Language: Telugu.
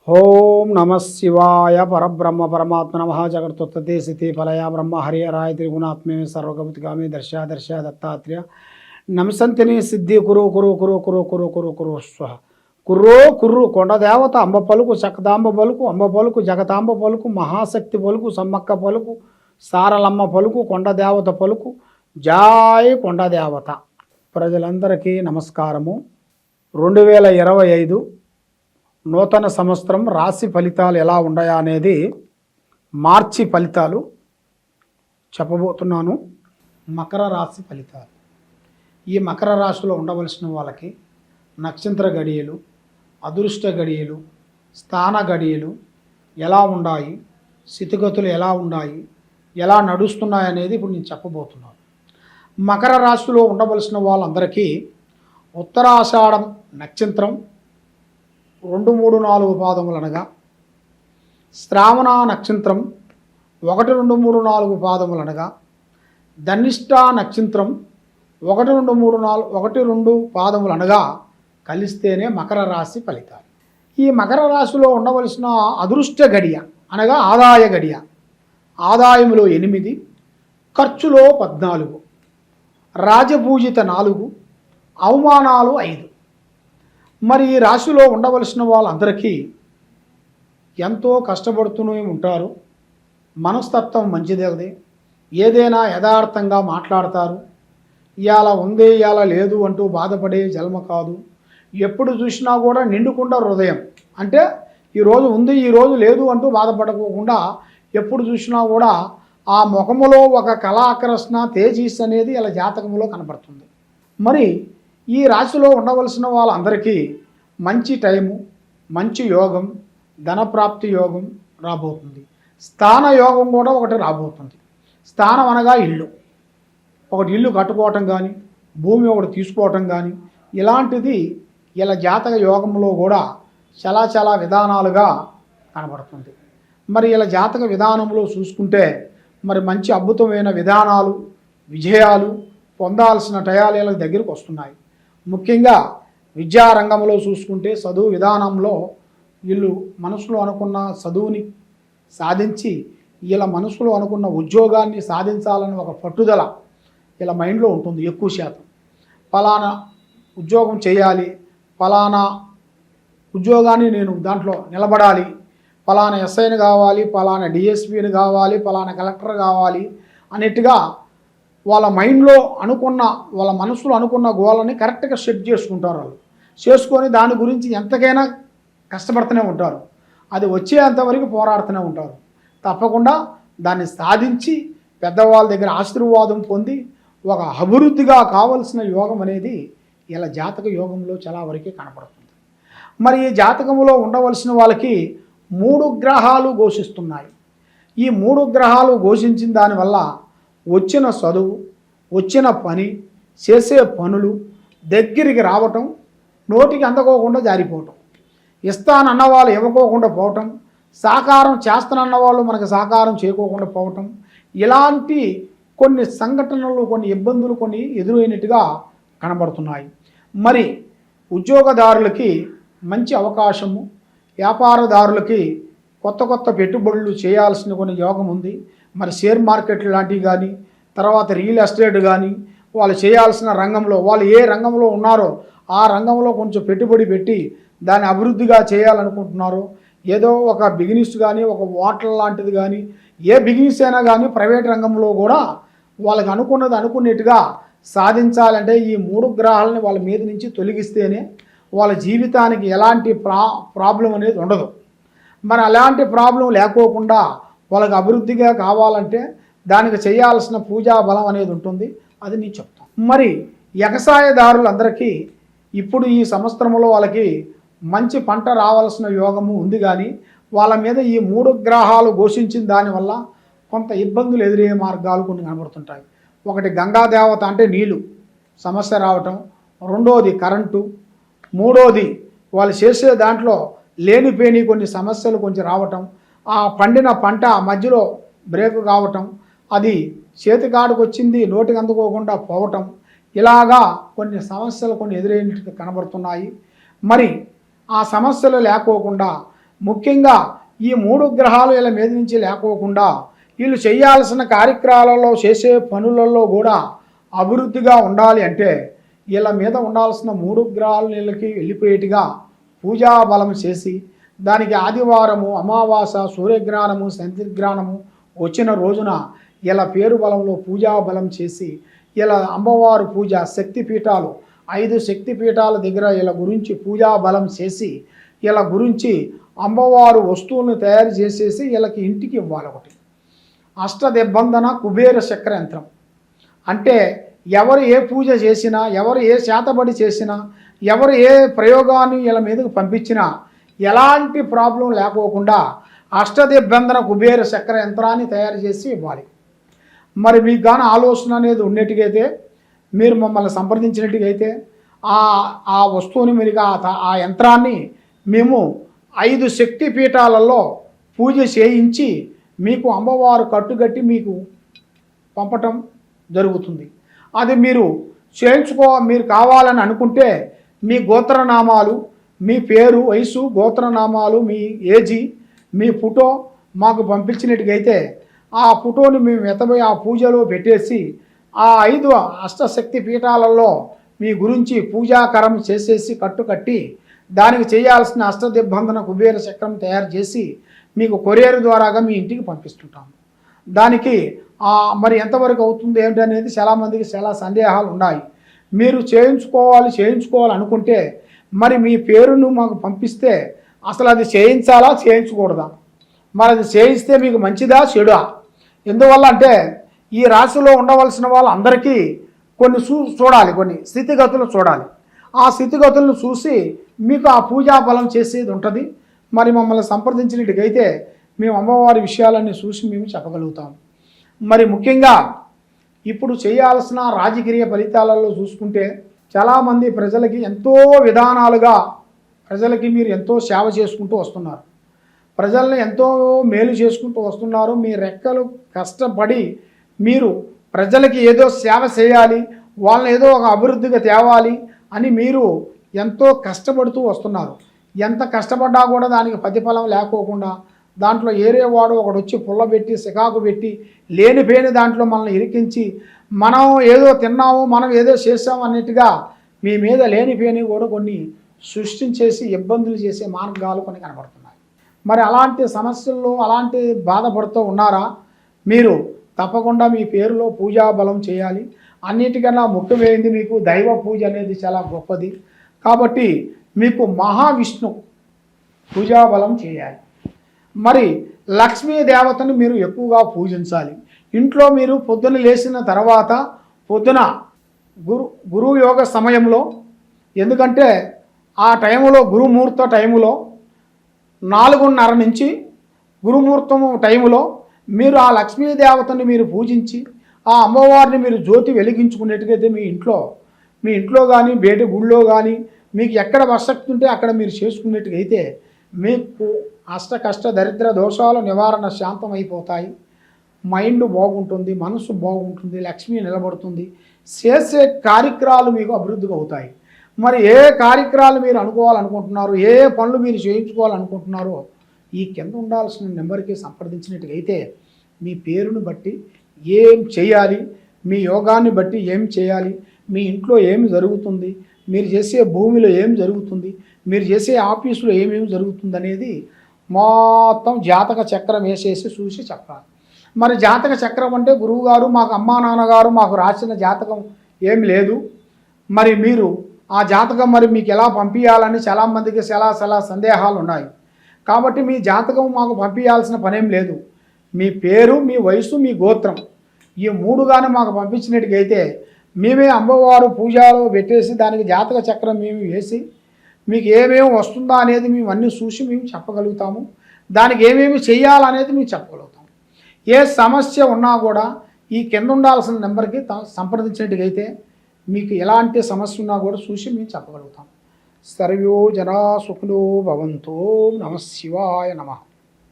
ఓం నమ శివాయ పరబ్రహ్మ పరమాత్మ నమ జగత్తుత్పత్తి స్థితి ఫలయ బ్రహ్మ హరియరాయ త్రిగుణాత్మే సర్వగమతిగామి దర్శ దర్శ దత్తాత్రేయ నమసంతిని సిద్ధి కురు కురు కురు కురు కురు కురు కురు స్వ కుర్రో కుర్రు కొండదేవత అంబ పలుకు చక్కదాంబ పలుకు అంబ పలుకు జగతాంబ పలుకు మహాశక్తి పలుకు సమ్మక్క పలుకు సారలమ్మ పలుకు కొండదేవత పలుకు జాయ్ కొండదేవత. ప్రజలందరికీ నమస్కారము. 2025 నూతన సంవత్సరం రాశి ఫలితాలు ఎలా ఉన్నాయా అనేది మార్చి ఫలితాలు చెప్పబోతున్నాను. మకర రాశి ఫలితాలు. ఈ మకర రాశిలో ఉండవలసిన వాళ్ళకి నక్షత్ర గడియలు, అదృష్ట గడియలు, స్థాన గడియలు ఎలా ఉన్నాయి, స్థితిగతులు ఎలా ఉన్నాయి, ఎలా నడుస్తున్నాయి అనేది ఇప్పుడు నేను చెప్పబోతున్నాను. మకర రాశిలో ఉండవలసిన వాళ్ళందరికీ ఉత్తరాషాఢం నక్షత్రం 2, 3, 4 పాదములు అనగా, శ్రావణ నక్షత్రం 1, 2, 3, 4 పాదములు అనగా, ధనిష్ట నక్షత్రం 1, 2, 3, 4 1, 2 పాదములు అనగా కలిస్తేనే మకర రాశి ఫలితాలు. ఈ మకర రాశిలో ఉండవలసిన అదృష్ట గడియ అనగా ఆదాయ గడియ, ఆదాయములో 8, ఖర్చులో 14, రాజపూజిత 4, అవమానాలు 5. మరి ఈ రాశిలో ఉండవలసిన వాళ్ళందరికీ ఎంతో కష్టపడుతూనే ఉంటారు. మనస్తత్వం మంచిది, ఏదైనా యథార్థంగా మాట్లాడతారు. ఇవాళ ఉంది ఇవాళ లేదు అంటూ బాధపడే జన్మ కాదు. ఎప్పుడు చూసినా కూడా నిండుకుండా హృదయం, అంటే ఈరోజు ఉంది ఈరోజు లేదు అంటూ బాధపడకోకుండా ఎప్పుడు చూసినా కూడా ఆ ముఖములో ఒక కళాకృష్ణ తేజీస్ అనేది ఇలా జాతకంలో కనపడుతుంది. మరి ఈ రాశిలో ఉండవలసిన వాళ్ళందరికీ మంచి టైము, మంచి యోగం, ధనప్రాప్తి యోగం రాబోతుంది. స్థాన యోగం కూడా ఒకటి రాబోతుంది. స్థానం అనగా ఇల్లు, ఒకటి ఇల్లు కట్టుకోవటం కానీ, భూమి ఒకటి తీసుకోవటం కానీ, ఇలాంటిది ఇలా జాతక యోగంలో కూడా చాలా విధానాలుగా కనబడుతుంది. మరి ఇలా జాతక విధానంలో చూసుకుంటే మరి మంచి అద్భుతమైన విధానాలు, విజయాలు పొందాల్సిన టయాలు ఇలా దగ్గరికి వస్తున్నాయి. ముఖ్యంగా విద్యారంగంలో చూసుకుంటే చదువు విధానంలో వీళ్ళు మనసులో అనుకున్న చదువుని సాధించి ఇలా మనసులో అనుకున్న ఉద్యోగాన్ని సాధించాలని ఒక పట్టుదల ఇలా మైండ్లో ఉంటుంది. ఎక్కువ శాతం ఫలానా ఉద్యోగం చేయాలి, ఫలానా ఉద్యోగాన్ని నేను దాంట్లో నిలబడాలి, ఫలానా ఎస్ఐని కావాలి, ఫలానా డిఎస్పీని కావాలి, ఫలానా కలెక్టర్ కావాలి అన్నట్టుగా వాళ్ళ మైండ్లో అనుకున్న, వాళ్ళ మనసులో అనుకున్న గోలని కరెక్ట్గా సెట్ చేసుకుంటారు. వాళ్ళు చేసుకొని దాని గురించి ఎంతకైనా కష్టపడుతూనే ఉంటారు. అది వచ్చేంతవరకు పోరాడుతూనే ఉంటారు. తప్పకుండా దాన్ని సాధించి పెద్దవాళ్ళ దగ్గర ఆశీర్వాదం పొంది ఒక అభివృద్ధిగా కావలసిన యోగం అనేది ఇలా జాతక యోగంలో చాలా వరకే కనపడుతుంది. మరి ఈ జాతకంలో ఉండవలసిన వాళ్ళకి 3 గ్రహాలు ఘోషిస్తున్నాయి. ఈ 3 గ్రహాలు ఘోషించిన దానివల్ల వచ్చిన చదువు, వచ్చిన పని, చేసే పనులు దగ్గరికి రావటం, నోటికి అందుకోకుండా జారిపోవటం, ఇస్తానన్న వాళ్ళు ఇవ్వకోకుండా పోవటం, సాకారం చేస్తానన్న వాళ్ళు మనకు సాకారం చేయకోకుండా పోవటం, ఇలాంటి కొన్ని సంఘటనలు, కొన్ని ఇబ్బందులు కొన్ని ఎదురైనట్టుగా కనబడుతున్నాయి. మరి ఉద్యోగదారులకి మంచి అవకాశము, వ్యాపారదారులకి కొత్త పెట్టుబడులు చేయాల్సిన కొన్ని యోగం ఉంది. మరి షేర్ మార్కెట్లు లాంటివి కానీ, తర్వాత రియల్ ఎస్టేట్ కానీ, వాళ్ళు చేయాల్సిన రంగంలో, వాళ్ళు ఏ రంగంలో ఉన్నారో ఆ రంగంలో కొంచెం పెట్టుబడి పెట్టి దాన్ని అభివృద్ధిగా చేయాలనుకుంటున్నారో, ఏదో ఒక బిజినెస్ కానీ, ఒక హోటల్ లాంటిది కానీ, ఏ బిజినెస్ అయినా కానీ ప్రైవేట్ రంగంలో కూడా వాళ్ళకి అనుకున్నట్టుగా సాధించాలంటే ఈ 3 గ్రహాలని వాళ్ళ మీద నుంచి తొలగిస్తేనే వాళ్ళ జీవితానికి ఎలాంటి ప్రాబ్లం అనేది ఉండదు. మరి అలాంటి ప్రాబ్లం లేకోకుండా వాళ్ళకి అభివృద్ధిగా కావాలంటే దానికి చేయాల్సిన పూజా బలం అనేది ఉంటుంది. అది నేను చెప్తాను. మరి వ్యవసాయదారులందరికీ ఇప్పుడు ఈ సంవత్సరంలో వాళ్ళకి మంచి పంట రావాల్సిన యోగము ఉంది. కానీ వాళ్ళ మీద ఈ 3 గ్రహాలు ఘోషించిన దానివల్ల కొంత ఇబ్బందులు ఎదురయ్యే మార్గాలు కొన్ని కనబడుతుంటాయి. ఒకటి గంగాదేవత అంటే నీళ్ళు సమస్య రావటం, రెండోది కరెంటు, మూడోది వాళ్ళు చేసే దాంట్లో లేనిపోని కొన్ని సమస్యలు కొంచెం రావటం, ఆ పండిన పంట మధ్యలో బ్రేక్ కావటం, అది చేతికాడికి వచ్చింది నోటికి అందుకోకుండా పోవటం, ఇలాగా కొన్ని సమస్యలు కొన్ని ఎదురైనట్టు కనబడుతున్నాయి. మరి ఆ సమస్యలు లేకోకుండా ముఖ్యంగా ఈ 3 గ్రహాలు వీళ్ళ మీద నుంచి లేకోకుండా వీళ్ళు చేయాల్సిన కార్యక్రమాలలో చేసే పనులలో కూడా అభివృద్ధిగా ఉండాలి అంటే వీళ్ళ మీద ఉండాల్సిన 3 గ్రహాలు వీళ్ళకి వెళ్ళిపోయేట్టుగా పూజా బలం చేసి దానికి ఆదివారము అమావాస సూర్యగ్రహణము చంద్రగ్రహణము వచ్చిన రోజున ఇలా పేరు బలంలో పూజా బలం చేసి ఇలా అమ్మవారు పూజ శక్తిపీఠాలు 5 శక్తిపీఠాల దగ్గర ఇలా గురించి పూజా బలం చేసి ఇలా గురించి అమ్మవారు వస్తువులను తయారు చేసేసి వీళ్ళకి ఇంటికి ఇవ్వాలి. ఒకటి అష్టదిబ్బంధన కుబేర చక్ర యంత్రం అంటే ఎవరు ఏ పూజ చేసినా ఎవరు ఏ శాతబడి చేసినా ఎవరు ఏ ప్రయోగాన్ని వీళ్ళ మీదకు పంపించినా ఎలాంటి ప్రాబ్లం లేకోకుండా అష్టదిబ్బంధన కుబేర చక్ర యంత్రాన్ని తయారు చేసి ఇవ్వాలి. మరి మీకు కానీ ఆలోచన అనేది ఉండేట్టుగైతే మీరు మమ్మల్ని సంప్రదించినట్టుగైతే ఆ వస్తువుని మీరు ఆ యంత్రాన్ని మేము 5 శక్తి పీఠాలలో పూజ చేయించి మీకు అమ్మవారు కట్టుగట్టి మీకు పంపటం జరుగుతుంది. అది మీరు మీరు కావాలని అనుకుంటే మీ గోత్రనామాలు మీ పేరు వయసు గోత్రనామాలు మీ ఏజీ మీ ఫోటో మాకు పంపించినట్టుగైతే ఆ ఫోటోని మేము ఎత్తబోయి ఆ పూజలో పెట్టేసి ఆ 5 అష్టశక్తి పీఠాలలో మీ గురించి పూజాకరం చేసేసి కట్టి దానికి చేయాల్సిన అష్టదిబ్బంధన కుబేర చక్రం తయారు చేసి మీకు కొరియర్ ద్వారాగా మీ ఇంటికి పంపిస్తుంటాము. దానికి మరి ఎంతవరకు అవుతుంది ఏంటనేది చాలామందికి చాలా సందేహాలు ఉన్నాయి. మీరు చేయించుకోవాలి అనుకుంటే మరి మీ పేరును మాకు పంపిస్తే అసలు అది చేయించాలా చేయించకూడదా, మరి అది చేయిస్తే మీకు మంచిదా చెడా? ఎందువల్ల అంటే ఈ రాశిలో ఉండవలసిన వాళ్ళందరికీ కొన్ని చూడాలి, కొన్ని స్థితిగతులు చూడాలి. ఆ స్థితిగతులను చూసి మీకు ఆ పూజా బలం చేసేది ఉంటుంది. మరి మమ్మల్ని సంప్రదించినట్టుగైతే మేము అమ్మవారి విషయాలన్నీ చూసి మేము చెప్పగలుగుతాం. మరి ముఖ్యంగా ఇప్పుడు చేయాల్సిన రాజకీయ ఫలితాలలో చూసుకుంటే చాలామంది ప్రజలకి ఎంతో విధానాలుగా ప్రజలకి మీరు ఎంతో సేవ చేసుకుంటూ వస్తున్నారు, ప్రజల్ని ఎంతో మేలు చేసుకుంటూ వస్తున్నారు. మీ రెక్కలు కష్టపడి మీరు ప్రజలకి ఏదో సేవ చేయాలి, వాళ్ళని ఏదో ఒక అభివృద్ధిగా తేవాలి అని మీరు ఎంతో కష్టపడుతూ వస్తున్నారు. ఎంత కష్టపడ్డా కూడా దానికి ప్రతిఫలం లేకోకుండా దాంట్లో ఏరేవాడు ఒకడు వచ్చి పుల్లబెట్టి సికాకు పెట్టి లేనిపోయిన దాంట్లో మనల్ని ఇరికించి మనం ఏదో తిన్నాము మనం ఏదో చేసాము అన్నట్టుగా మీ మీద లేనిపోయినవి కూడా కొన్ని సృష్టించేసి ఇబ్బందులు చేసే మార్గాలు కొన్ని కనబడుతున్నాయి. మరి అలాంటి సమస్యల్లో అలాంటి బాధపడుతూ ఉన్నారా? మీరు తప్పకుండా మీ పేరులో పూజా బలం చేయాలి. అన్నిటికన్నా ముఖ్యమైనది మీకు దైవ పూజ అనేది చాలా గొప్పది కాబట్టి మీకు మహావిష్ణు పూజా బలం చేయాలి. మరి లక్ష్మీ దేవతను మీరు ఎక్కువగా పూజించాలి. ఇంట్లో మీరు పొద్దున లేచిన తర్వాత పొద్దున గురు యోగ సమయంలో, ఎందుకంటే ఆ టైంలో గురుముహూర్త టైములో 4:30 నుంచి గురుముహూర్తం టైములో మీరు ఆ లక్ష్మీదేవతని మీరు పూజించి ఆ అమ్మవారిని మీరు జ్యోతి వెలిగించుకునేట్టుగైతే మీ ఇంట్లో కానీ బయట గుళ్ళో కానీ మీకు ఎక్కడ ఆసక్తి ఉంటే అక్కడ మీరు చేసుకునేట్టుగైతే మీకు కష్ట దరిద్ర దోషాల నివారణ శాంతం అయిపోతాయి. మైండ్ బాగుంటుంది, మనసు బాగుంటుంది, లక్ష్మి నిలబడుతుంది, చేసే కార్యక్రమాలు మీకు అభివృద్ధిగా అవుతాయి. మరి ఏ కార్యక్రమాలు మీరు అనుకోవాలనుకుంటున్నారో, ఏ పనులు మీరు చేయించుకోవాలనుకుంటున్నారో ఈ కింద ఉండాల్సిన నెంబర్కి సంప్రదించినట్టుగైతే మీ పేరును బట్టి ఏం చేయాలి, మీ యోగాన్ని బట్టి ఏం చేయాలి, మీ ఇంట్లో ఏమి జరుగుతుంది, మీరు చేసే భూమిలో ఏం జరుగుతుంది, మీరు చేసే ఆఫీసులో ఏమేమి జరుగుతుంది అనేది మొత్తం జాతక చక్రం వేసేసి చూసి చెప్పాలి. మరి జాతక చక్రం అంటే గురువుగారు మాకు అమ్మా నాన్నగారు మాకు రాసిన జాతకం ఏమి లేదు, మరి మీరు ఆ జాతకం మరి మీకు ఎలా పంపించాలని చాలామందికి చాలా సందేహాలు ఉన్నాయి. కాబట్టి మీ జాతకం మాకు పంపించాల్సిన పనేం లేదు. మీ పేరు, మీ వయసు, మీ గోత్రం ఈ 3 కానీ మాకు పంపించినట్టుగైతే మేమే అమ్మవారు పూజలో పెట్టేసి దానికి జాతక చక్రం మేము వేసి మీకు ఏమేమి వస్తుందా అనేది మేము అన్నీ చూసి మేము చెప్పగలుగుతాము. దానికి ఏమేమి చేయాలనేది మేము చెప్పగలుగుతాము. ఏ సమస్య ఉన్నా కూడా ఈ కింద ఉండాల్సిన నెంబర్కి సంప్రదించినట్టుగైతే మీకు ఎలాంటి సమస్య ఉన్నా కూడా చూసి మేము చెప్పగలుగుతాం. సర్వో జనా సుఖినో భవంతో. నమః శివాయ నమః.